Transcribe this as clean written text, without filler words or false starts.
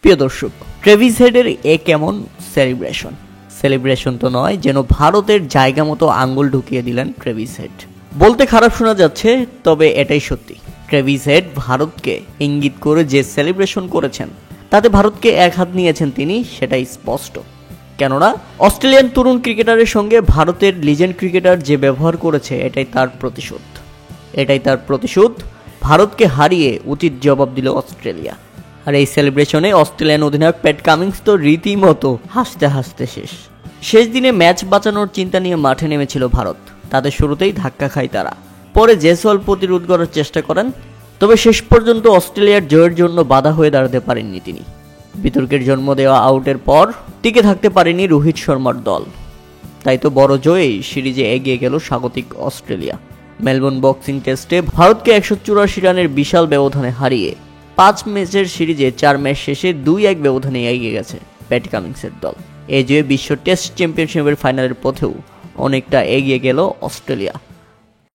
প্রিয় দর্শক, ট্রেভিস হেডের এ কেমন সেলিব্রেশন তো নয়, যেন ভারতের জায়গা মতো আঙ্গুল ঢুকিয়ে দিলেন ট্রেভিস হেড। বলতে খারাপ শোনা যাচ্ছে, তবে এটাই সত্যি। ট্রেভিস হেড ভারতকে ইঙ্গিত করে যে সেলিব্রেশন করেছেন, তাতে ভারতকে এক হাত নিয়েছেন তিনি, সেটাই স্পষ্ট। কেননা অস্ট্রেলিয়ান তরুণ ক্রিকেটারের সঙ্গে ভারতের লিজেন্ড ক্রিকেটার যে ব্যবহার করেছে, এটাই তার প্রতিশোধ। ভারতকে হারিয়ে উচিত জবাব দিল অস্ট্রেলিয়া। আর এই সেলিব্রেশনে অস্ট্রেলিয়ান অধিনায়ক প্যাট কামিন্স তো রীতিমতো হাসতে হাসতে শেষ দিনে ম্যাচ বাঁচানোর চিন্তা নিয়ে মাঠে নেমেছিল ভারত। তাদের শুরুতেই ধাক্কা খায় তারা। পরে জেসওয়াল প্রতিরোধ করার চেষ্টা করেন, তবে শেষ পর্যন্ত অস্ট্রেলিয়ার জয়ের জন্য বাধা হয়ে দাঁড়াতে পারেননি তিনি। বিতর্কের জন্ম দেওয়া আউটের পর টিকে থাকতে পারেনি রোহিত শর্মার দল। তাই তো বড় জয়েই সিরিজে এগিয়ে গেল স্বাগতিক অস্ট্রেলিয়া। মেলবোর্ন বক্সিং টেস্টে ভারতকে 184 রানের বিশাল ব্যবধানে হারিয়ে 5 ম্যাচের সিরিজে 4 ম্যাচ শেষে 2-1 ব্যবধানে এগিয়ে গেছে প্যাট কামিন্সের দল। এই জয়ে বিশ্ব টেস্ট চ্যাম্পিয়নশিপের ফাইনালের পথেও অনেকটা এগিয়ে গেল অস্ট্রেলিয়া।